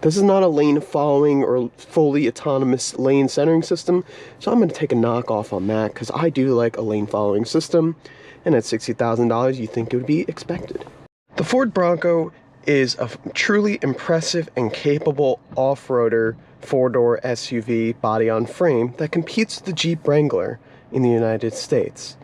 This is not a lane following or fully autonomous lane centering system, so I'm going to take a knockoff on that because I do like a lane following system, and at $60,000 you think it would be expected. The Ford Bronco is a truly impressive and capable off-roader four-door SUV body on frame that competes with the Jeep Wrangler in the United States.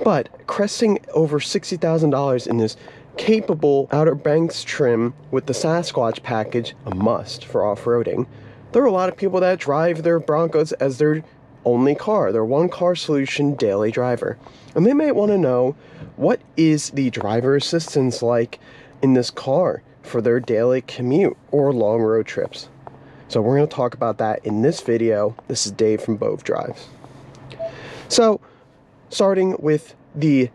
But cresting over $60,000 in this capable Outer Banks trim with the Sasquatch package, a must for off-roading, there are a lot of people that drive their Broncos as their only car, their one-car solution daily driver. And they might want to know, what is the driver assistance like in this car for their daily commute or long road trips? So we're going to talk about that in this video. This is Dave from POV Drives. So, starting with the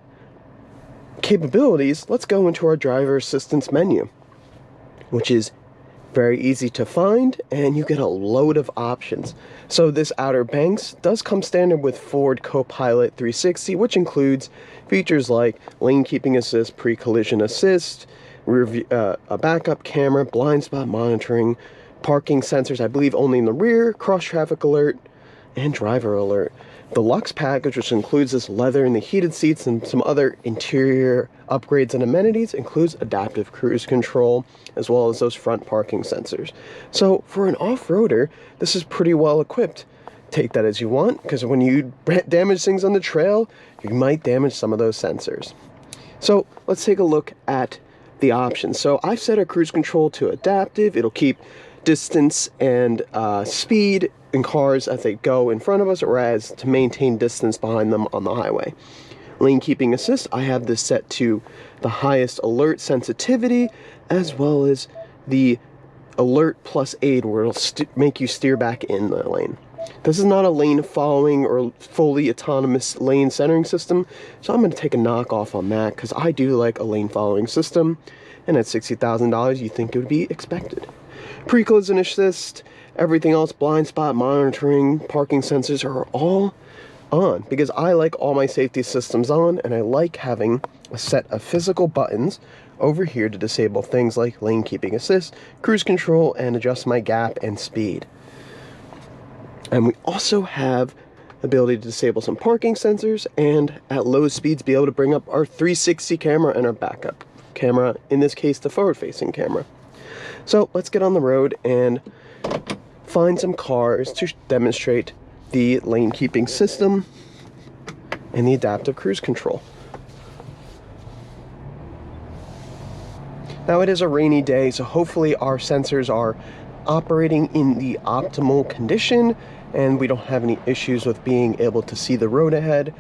capabilities, let's go into our driver assistance menu, which is very easy to find, and you get a load of options. So this Outer Banks does come standard with Ford Co-Pilot 360, which includes features like lane keeping assist, pre-collision assist, a backup camera, blind spot monitoring, parking sensors, I believe only in the rear, cross traffic alert, and driver alert. The Luxe package, which includes this leather and the heated seats and some other interior upgrades and amenities, includes adaptive cruise control, as well as those front parking sensors. So for an off-roader, this is pretty well equipped. Take that as you want, because when you damage things on the trail, you might damage some of those sensors. So let's take a look at the options. So I've set our cruise control to adaptive. It'll keep distance and speed in cars as they go in front of us, or as to maintain distance behind them on the highway. Lane keeping assist, I have this set to the highest alert sensitivity, as well as the alert plus aid, where it'll make you steer back in the lane. This is not a lane following or fully autonomous lane centering system, so I'm going to take a knockoff on that because I do like a lane following system, and at $60,000 you think it would be expected. Pre-collision assist, everything else, blind spot monitoring, parking sensors are all on because I like all my safety systems on, and I like having a set of physical buttons over here to disable things like lane keeping assist, cruise control, and adjust my gap and speed. And we also have the ability to disable some parking sensors, and at low speeds be able to bring up our 360 camera and our backup camera, in this case the forward-facing camera. So let's get on the road and find some cars to demonstrate the lane keeping system and the adaptive cruise control. Now it is a rainy day, so hopefully our sensors are operating in the optimal condition and we don't have any issues with being able to see the road ahead.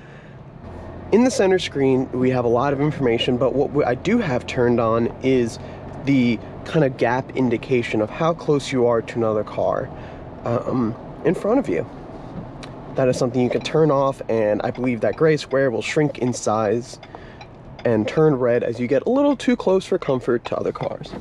In the center screen we have a lot of information, but what I do have turned on is the kind of gap indication of how close you are to another car in front of you. That is something you can turn off, and I believe that gray square will shrink in size and turn red as you get a little too close for comfort to other cars.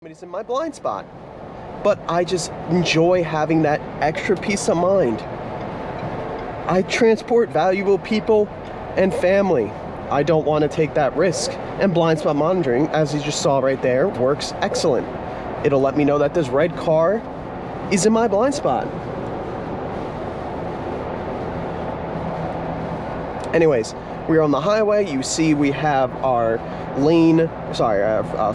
Somebody's in my blind spot, but I just enjoy having that extra peace of mind. I transport valuable people and family. I don't want to take that risk, and blind spot monitoring, as you just saw right there, works excellent. It'll let me know that this red car is in my blind spot. Anyways, we're on the highway. You see we have our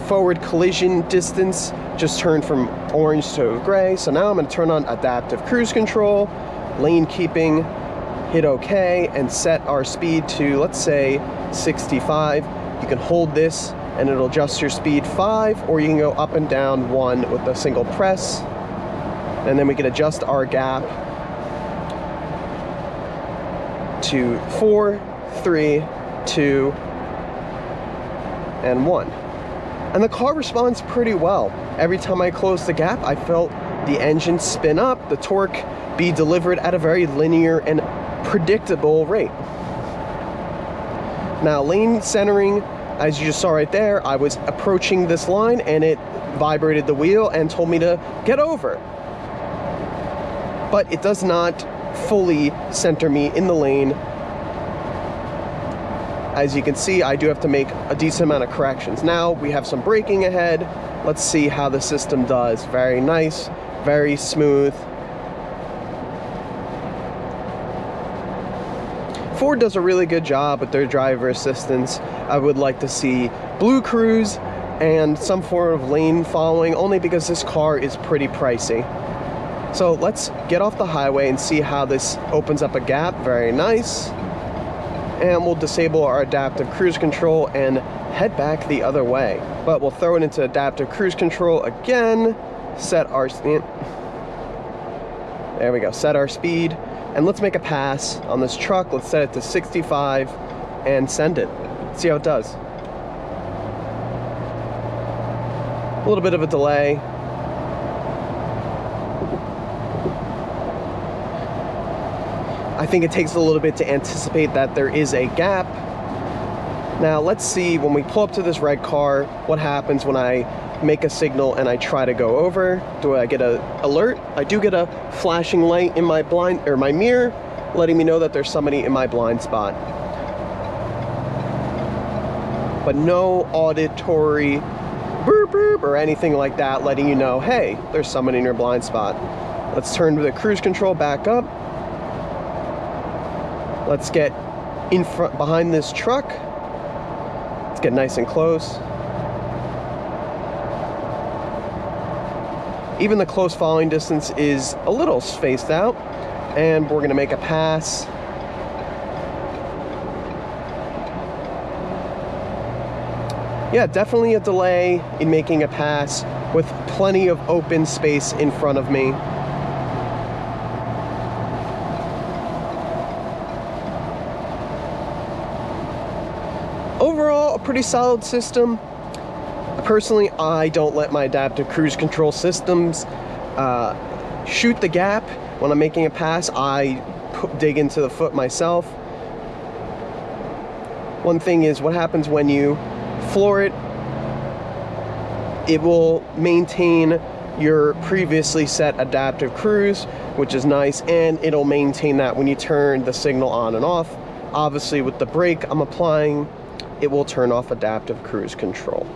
forward collision distance just turned from orange to gray. So now I'm going to turn on adaptive cruise control, lane keeping, hit OK, and set our speed to, let's say, 65. You can hold this and it'll adjust your speed 5, or you can go up and down 1 with a single press. And then we can adjust our gap to 4, 3, 2, and 1. And the car responds pretty well. Every time I close the gap, I felt the engine spin up, the torque be delivered at a very linear and predictable rate. Now, lane centering, as you just saw right there, I was approaching this line and it vibrated the wheel and told me to get over. But it does not fully center me in the lane. As you can see, I do have to make a decent amount of corrections. Now we have some braking ahead. Let's see how the system does. Very nice, very smooth. Ford does a really good job with their driver assistance. I would like to see Blue Cruise and some form of lane following, only because this car is pretty pricey. So let's get off the highway and see how this opens up a gap. Very nice. And we'll disable our adaptive cruise control and head back the other way. But we'll throw it into adaptive cruise control again, set our, there we go, set our speed, and let's make a pass on this truck. Let's set it to 65 and send it. See how it does. A little bit of a delay. I think it takes a little bit to anticipate that there is a gap. Now let's see, when we pull up to this red car, what happens when I make a signal and I try to go over. Do I get an alert? I do get a flashing light in my blind, or my mirror, letting me know that there's somebody in my blind spot. But no auditory boop boop or anything like that letting you know, hey, there's somebody in your blind spot. Let's turn the cruise control back up. Let's get in front, behind this truck. Let's get nice and close. Even the close following distance is a little spaced out, and we're gonna make a pass. Yeah, definitely a delay in making a pass with plenty of open space in front of me. Overall, a pretty solid system. Personally, I don't let my adaptive cruise control systems shoot the gap. When I'm making a pass, I dig into the foot myself. One thing is, what happens when you floor it? It will maintain your previously set adaptive cruise, which is nice, and it'll maintain that when you turn the signal on and off. Obviously, with the brake I'm applying, it will turn off adaptive cruise control.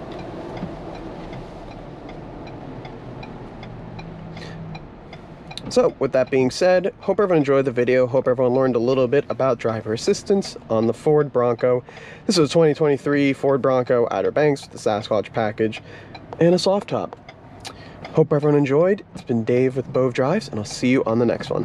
So, with that being said, hope everyone enjoyed the video. Hope everyone learned a little bit about driver assistance on the Ford Bronco. This is a 2023 Ford Bronco Outer Banks with the Sasquatch package and a soft top. Hope everyone enjoyed. It's been Dave with POV Drives, and I'll see you on the next one.